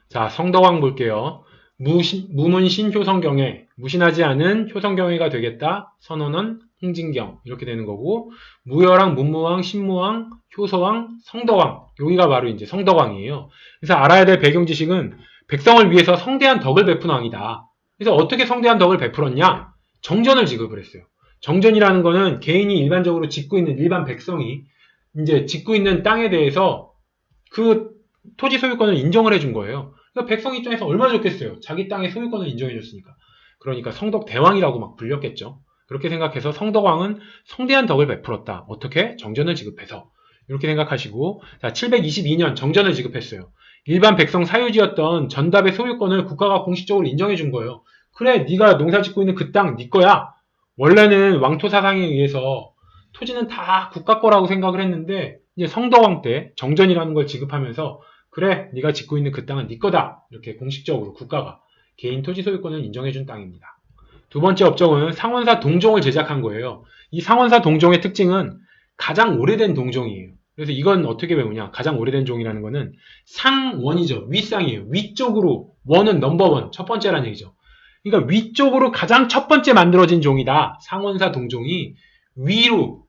자, 성덕왕 볼게요. 무문신 효성경에 무신하지 않은 효성경회가 되겠다. 선언은 홍진경 이렇게 되는 거고 무열왕, 문무왕, 신무왕, 효서왕, 성덕왕 여기가 바로 이제 성덕왕이에요. 그래서 알아야 될 배경 지식은 백성을 위해서 성대한 덕을 베푼 왕이다. 그래서 어떻게 성대한 덕을 베풀었냐? 정전을 지급을 했어요. 정전이라는 거는 개인이 일반적으로 짓고 있는 일반 백성이 이제 짓고 있는 땅에 대해서 그 토지 소유권을 인정을 해준 거예요. 그러니까 백성 입장에서 얼마나 좋겠어요. 자기 땅의 소유권을 인정해줬으니까. 그러니까 성덕대왕이라고 막 불렸겠죠. 그렇게 생각해서 성덕왕은 성대한 덕을 베풀었다. 어떻게? 정전을 지급해서. 이렇게 생각하시고 자 722년 정전을 지급했어요. 일반 백성 사유지였던 전답의 소유권을 국가가 공식적으로 인정해준 거예요. 그래 네가 농사 짓고 있는 그 땅 네 거야. 원래는 왕토 사상에 의해서 토지는 다 국가 거라고 생각을 했는데 이제 성덕왕 때 정전이라는 걸 지급하면서 그래 네가 짓고 있는 그 땅은 네 거다 이렇게 공식적으로 국가가 개인 토지 소유권을 인정해준 땅입니다. 두 번째 업종은 상원사 동종을 제작한 거예요. 이 상원사 동종의 특징은 가장 오래된 동종이에요. 그래서 이건 어떻게 배우냐? 가장 오래된 종이라는 거는 상원이죠. 윗상이에요. 위쪽으로 원은 넘버원 첫 번째라는 얘기죠. 그러니까 위쪽으로 가장 첫 번째 만들어진 종이다. 상원사 동종이 위로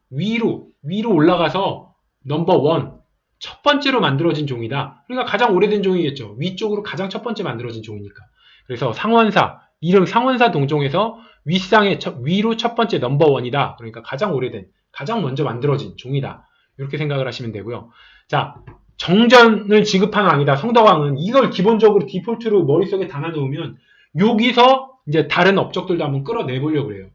올라가서 넘버원 첫 번째로 만들어진 종이다. 그러니까 가장 오래된 종이겠죠. 위쪽으로 가장 첫 번째 만들어진 종이니까. 그래서 상원사 이름 상원사 동종에서 위로 첫 번째 넘버원이다. 그러니까 가장 오래된 가장 먼저 만들어진 종이다. 이렇게 생각을 하시면 되고요. 자 정전을 지급한 왕이다. 성덕왕은 이걸 기본적으로 디폴트로 머릿속에 담아놓으면 여기서 이제 다른 업적들도 한번 끌어내보려고 해요.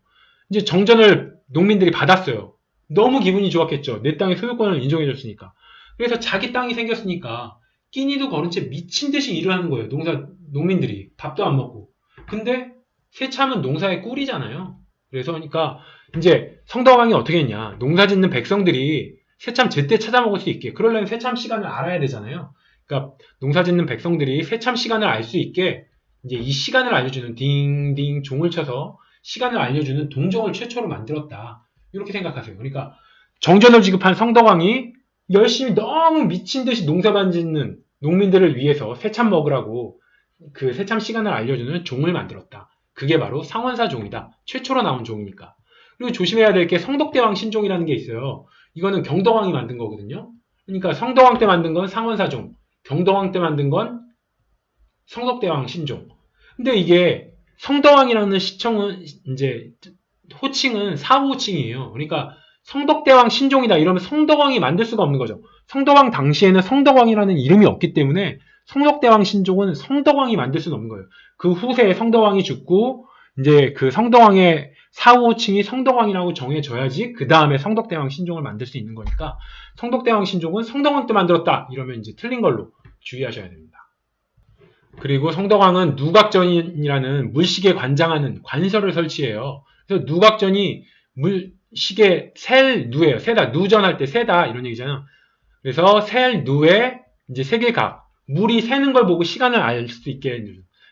이제 정전을 농민들이 받았어요. 너무 기분이 좋았겠죠. 내 땅의 소유권을 인정해줬으니까. 그래서 자기 땅이 생겼으니까 끼니도 거른 채 미친 듯이 일을 하는 거예요. 농민들이 밥도 안 먹고. 근데 세참은 농사의 꿀이잖아요. 그래서 그러니까 이제 성덕왕이 어떻게 했냐. 농사 짓는 백성들이 세참 제때 찾아 먹을 수 있게. 그러려면 세참 시간을 알아야 되잖아요. 그러니까 농사 짓는 백성들이 세참 시간을 알 수 있게 이제 이 시간을 알려주는 딩딩 종을 쳐서 시간을 알려주는 동종을 최초로 만들었다. 이렇게 생각하세요. 그러니까 정전을 지급한 성덕왕이 열심히 너무 미친 듯이 농사만 짓는 농민들을 위해서 새참 먹으라고 그 새참 시간을 알려주는 종을 만들었다. 그게 바로 상원사 종이다. 최초로 나온 종이니까. 그리고 조심해야 될 게 성덕대왕 신종이라는 게 있어요. 이거는 경덕왕이 만든 거거든요. 그러니까 성덕왕 때 만든 건 상원사 종, 경덕왕 때 만든 건 성덕대왕 신종. 근데 이게 성덕왕이라는 시청은 이제 호칭은 사후호칭이에요. 그러니까 성덕대왕 신종이다 이러면 성덕왕이 만들 수가 없는 거죠. 성덕왕 당시에는 성덕왕이라는 이름이 없기 때문에 성덕대왕 신종은 성덕왕이 만들 수는 없는 거예요. 그 후세에 성덕왕이 죽고 이제 그 성덕왕의 사후호칭이 성덕왕이라고 정해져야지 그 다음에 성덕대왕 신종을 만들 수 있는 거니까 성덕대왕 신종은 성덕왕 때 만들었다 이러면 이제 틀린 걸로 주의하셔야 됩니다. 그리고 성덕왕은 누각전이라는 물식에 관장하는 관서를 설치해요. 그래서 누각전이 물식에 셀누예요. 세다 누전할 때 세다 이런 얘기잖아요. 그래서 셀누에 이제 세계각 물이 새는 걸 보고 시간을 알 수 있게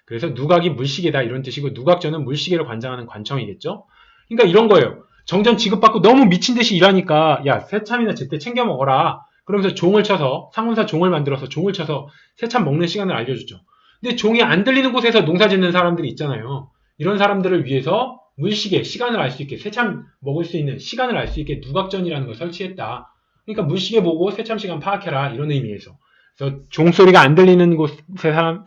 그래서 누각이 물시계다 이런 뜻이고 누각전은 물시계를 관장하는 관청이겠죠. 그러니까 이런 거예요. 정전 지급받고 너무 미친 듯이 일하니까 야 새참이나 제때 챙겨 먹어라. 그러면서 종을 쳐서 상문사 종을 만들어서 종을 쳐서 새참 먹는 시간을 알려주죠. 근데 종이 안 들리는 곳에서 농사 짓는 사람들이 있잖아요. 이런 사람들을 위해서 물시계, 시간을 알 수 있게, 새참 먹을 수 있는 시간을 알 수 있게 누각전이라는 걸 설치했다. 그러니까 물시계 보고 새참 시간 파악해라. 이런 의미에서. 그래서 종소리가 안 들리는 곳의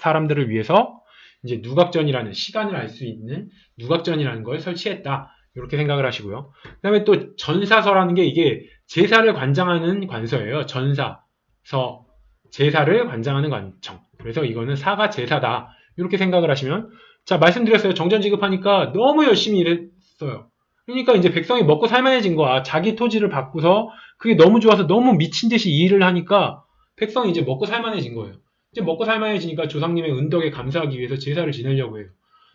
사람들을 위해서 이제 누각전이라는 시간을 알 수 있는 누각전이라는 걸 설치했다. 이렇게 생각을 하시고요. 그 다음에 또 전사서라는 게 이게 제사를 관장하는 관서예요. 전사서. 제사를 관장하는 관청. 그래서 이거는 사가 제사다. 이렇게 생각을 하시면 자 말씀드렸어요. 정전 지급하니까 너무 열심히 일했어요. 그러니까 이제 백성이 먹고 살만해진 거야. 자기 토지를 받고서 그게 너무 좋아서 너무 미친 듯이 일을 하니까 백성이 이제 먹고 살만해진 거예요. 이제 먹고 살만해지니까 조상님의 은덕에 감사하기 위해서 제사를 지내려고 해요.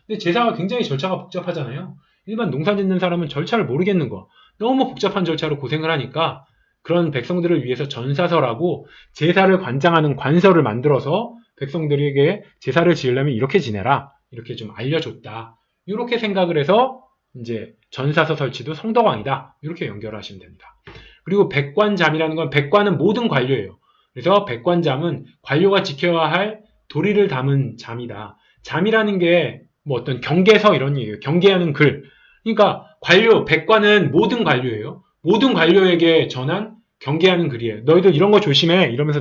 근데 제사가 굉장히 절차가 복잡하잖아요. 일반 농사 짓는 사람은 절차를 모르겠는 거. 너무 복잡한 절차로 고생을 하니까 그런 백성들을 위해서 전사서라고 제사를 관장하는 관서를 만들어서 백성들에게 제사를 지으려면 이렇게 지내라. 이렇게 좀 알려줬다. 이렇게 생각을 해서 이제 전사서 설치도 성덕왕이다. 이렇게 연결하시면 됩니다. 그리고 백관잠이라는 건 백관은 모든 관료예요. 그래서 백관잠은 관료가 지켜야 할 도리를 담은 잠이다. 잠이라는 게 뭐 어떤 경계서 이런 얘기예요. 경계하는 글. 그러니까 관료, 백관은 모든 관료예요. 모든 관료에게 전한 경계하는 글이에요. 너희들 이런 거 조심해. 이러면서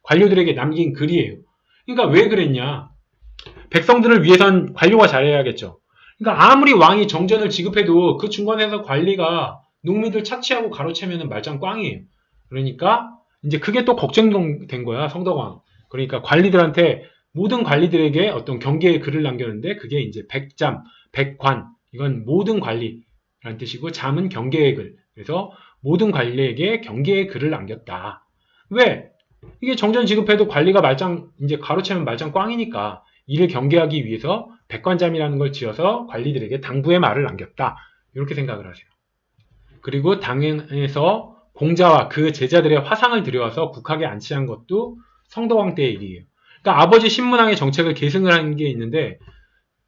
관료들에게 남긴 글이에요. 그러니까 왜 그랬냐? 백성들을 위해선 관료가 잘해야겠죠. 그러니까 아무리 왕이 정전을 지급해도 그 중간에서 관리가 농민들 착취하고 가로채면 말짱 꽝이에요. 그러니까 이제 그게 또 걱정된 거야, 성덕왕. 그러니까 모든 관리들에게 어떤 경계의 글을 남겼는데 그게 이제 백잠, 백관, 이건 모든 관리라는 뜻이고 잠은 경계의 글. 그래서 모든 관리에게 경계의 글을 남겼다. 왜? 이게 정전 지급해도 관리가 이제 가로채면 말짱 꽝이니까 이를 경계하기 위해서 백관잠이라는 걸 지어서 관리들에게 당부의 말을 남겼다. 이렇게 생각을 하세요. 그리고 당에서 공자와 그 제자들의 화상을 들여와서 국학에 안치한 것도 성덕왕 때의 일이에요. 그러니까 아버지 신문왕의 정책을 계승을 한 게 있는데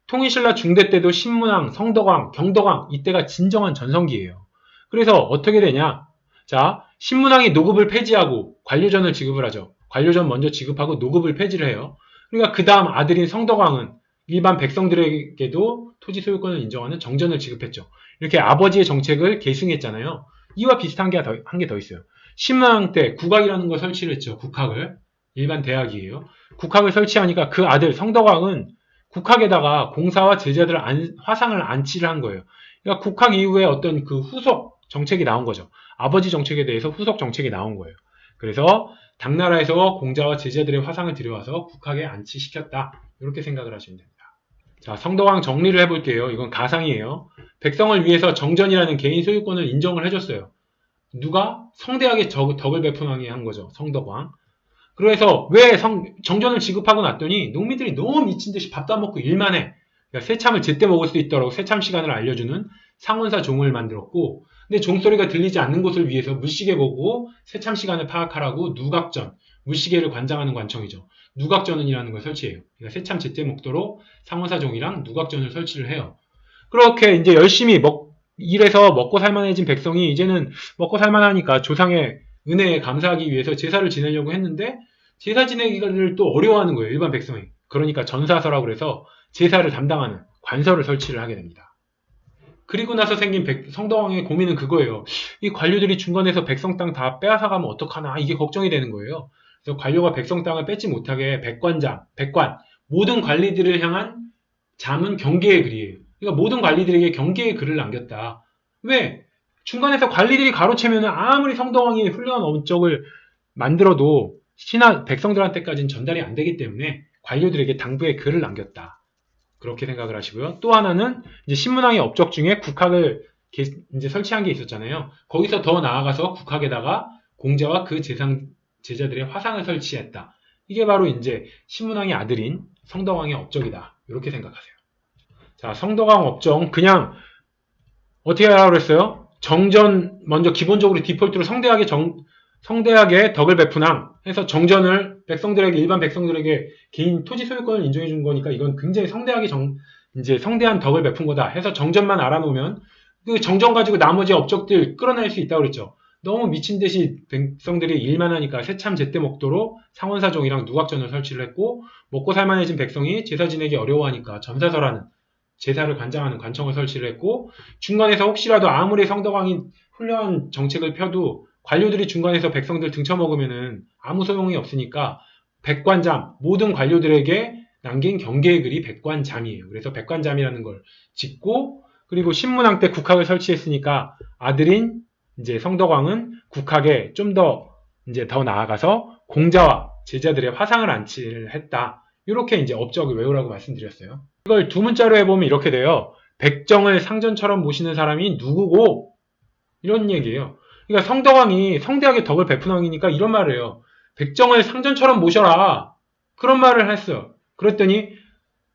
통일신라 중대 때도 신문왕, 성덕왕, 경덕왕 이때가 진정한 전성기예요. 그래서 어떻게 되냐? 자, 신문왕이 노급을 폐지하고 관료전을 지급을 하죠. 관료전 먼저 지급하고 노급을 폐지를 해요. 그러니까 그 다음 아들인 성덕왕은 일반 백성들에게도 토지 소유권을 인정하는 정전을 지급했죠. 이렇게 아버지의 정책을 계승했잖아요. 이와 비슷한 게 한 개 더 있어요. 신문왕 때 국학이라는 걸 설치를 했죠. 국학을. 일반 대학이에요. 국학을 설치하니까 그 아들 성덕왕은 국학에다가 공사와 제자들 화상을 안치를 한 거예요. 그러니까 국학 이후에 어떤 그 후속 정책이 나온 거죠. 아버지 정책에 대해서 후속 정책이 나온 거예요. 그래서 당나라에서 공자와 제자들의 화상을 들여와서 국학에 안치시켰다. 이렇게 생각을 하시면 됩니다. 자, 성덕왕 정리를 해볼게요. 이건 가상이에요. 백성을 위해서 정전이라는 개인 소유권을 인정을 해줬어요. 누가? 성대하게 덕을 베푼 왕이 한 거죠. 성덕왕. 그래서 왜 정전을 지급하고 났더니 농민들이 너무 미친 듯이 밥도 안 먹고 일만 해. 그러니까 새참을 제때 먹을 수 있도록 새참 시간을 알려주는 상원사 종을 만들었고, 근데 종소리가 들리지 않는 곳을 위해서 물시계 보고 새참 시간을 파악하라고 누각전, 물시계를 관장하는 관청이죠. 누각전이라는 걸 설치해요. 그러니까 새참 제때 먹도록 상원사 종이랑 누각전을 설치를 해요. 그렇게 이제 열심히 일해서 먹고 살만해진 백성이 이제는 먹고 살만하니까 조상의 은혜에 감사하기 위해서 제사를 지내려고 했는데 제사 지내기를 또 어려워하는 거예요. 일반 백성이. 그러니까 전사서라고 그래서 제사를 담당하는 관서를 설치를 하게 됩니다. 그리고 나서 생긴 성덕왕의 고민은 그거예요. 이 관료들이 중간에서 백성 땅 다 빼앗아가면 어떡하나 이게 걱정이 되는 거예요. 그래서 관료가 백성 땅을 뺏지 못하게 백관, 모든 관리들을 향한 잠은 경계의 글이에요. 그러니까 모든 관리들에게 경계의 글을 남겼다. 왜? 중간에서 관리들이 가로채면 아무리 성덕왕이 훌륭한 업적을 만들어도 백성들한테까지는 전달이 안 되기 때문에 관료들에게 당부의 글을 남겼다. 그렇게 생각을 하시고요. 또 하나는 이제 신문왕의 업적 중에 국학을 이제 설치한 게 있었잖아요. 거기서 더 나아가서 국학에다가 공자와 그 제자들의 화상을 설치했다. 이게 바로 이제 신문왕의 아들인 성덕왕의 업적이다. 이렇게 생각하세요. 자, 성덕왕 업적 그냥 어떻게 하라고 그랬어요? 정전 먼저 기본적으로 디폴트로 성대하게 덕을 베푼함 해서 정전을 일반 백성들에게 개인 토지 소유권을 인정해 준 거니까 이건 굉장히 이제 성대한 덕을 베푼 거다 해서 정전만 알아놓으면 그 정전 가지고 나머지 업적들 끌어낼 수 있다고 그랬죠. 너무 미친 듯이 백성들이 일만 하니까 새참 제때 먹도록 상원사종이랑 누각전을 설치를 했고 먹고 살만해진 백성이 제사 지내기 어려워하니까 전사서라는 제사를 관장하는 관청을 설치를 했고 중간에서 혹시라도 아무리 성덕왕이 훌륭한 정책을 펴도 관료들이 중간에서 백성들 등쳐먹으면은 아무 소용이 없으니까 백관잠, 모든 관료들에게 남긴 경계의 글이 백관잠이에요. 그래서 백관잠이라는 걸 짓고 그리고 신문왕 때 국학을 설치했으니까 아들인 이제 성덕왕은 국학에 좀 더 나아가서 공자와 제자들의 화상을 안치를 했다. 이렇게 이제 업적을 외우라고 말씀드렸어요. 이걸 두 문자로 해보면 이렇게 돼요. 백정을 상전처럼 모시는 사람이 누구고? 이런 얘기예요. 그러니까 성덕왕이 성대하게 덕을 베푼 왕이니까 이런 말을 해요. 백정을 상전처럼 모셔라. 그런 말을 했어요. 그랬더니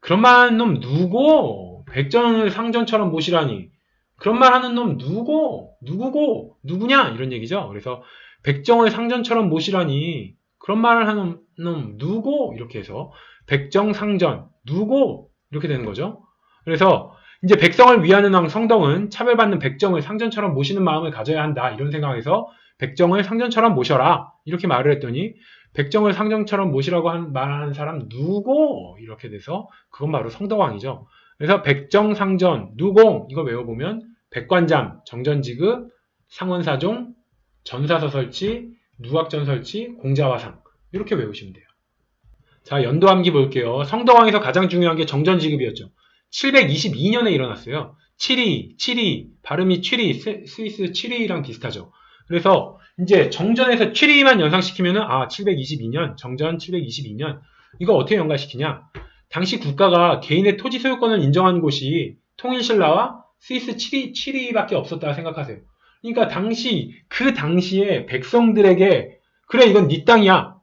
그런 말 하는 놈 누구? 백정을 상전처럼 모시라니. 그런 말 하는 놈 누구고? 누구냐? 이런 얘기죠. 그래서 백정을 상전처럼 모시라니. 그런 말을 하는 놈 누구? 이렇게 해서 백정상전 누구? 이렇게 되는 거죠. 그래서 이제 백성을 위하는 왕 성덕은 차별받는 백정을 상전처럼 모시는 마음을 가져야 한다. 이런 생각에서 백정을 상전처럼 모셔라. 이렇게 말을 했더니 백정을 상정처럼 모시라고 말하는 사람 누구? 이렇게 돼서 그건 바로 성덕왕이죠. 그래서 백정상전, 누공 이거 외워보면 백관잠, 정전지급, 상원사종, 전사서설치, 누각전설치, 공자화상 이렇게 외우시면 돼요. 자, 연도암기 볼게요. 성덕왕에서 가장 중요한 게 정전지급이었죠. 722년에 일어났어요. 7위, 발음이 취리, 스위스 취리랑 비슷하죠. 그래서 이제 정전에서 취리만 연상시키면은 722년, 정전 722년 이거 어떻게 연관시키냐? 당시 국가가 개인의 토지 소유권을 인정한 곳이 통일신라와 스위스 취리밖에 없었다 생각하세요. 그러니까 그 당시에 백성들에게 그래 이건 네 땅이야.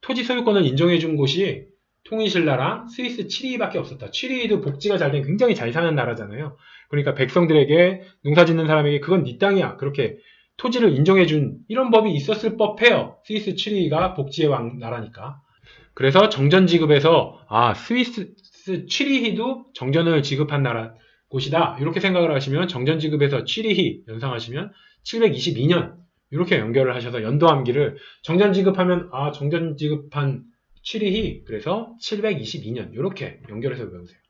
토지 소유권을 인정해준 곳이 통일신라랑 스위스 취리밖에 없었다. 취리도 복지가 잘 된 굉장히 잘 사는 나라잖아요. 그러니까 백성들에게 농사짓는 사람에게 그건 네 땅이야. 그렇게 토지를 인정해준 이런 법이 있었을 법해요. 스위스 취리가 복지의 나라니까. 그래서 정전 지급에서 스위스 취리히도 정전을 지급한 곳이다. 이렇게 생각을 하시면 정전 지급에서 취리히 연상하시면 722년 이렇게 연결을 하셔서 연도암기를 정전 지급하면 정전 지급한 취리히 그래서 722년 이렇게 연결해서 외우세요.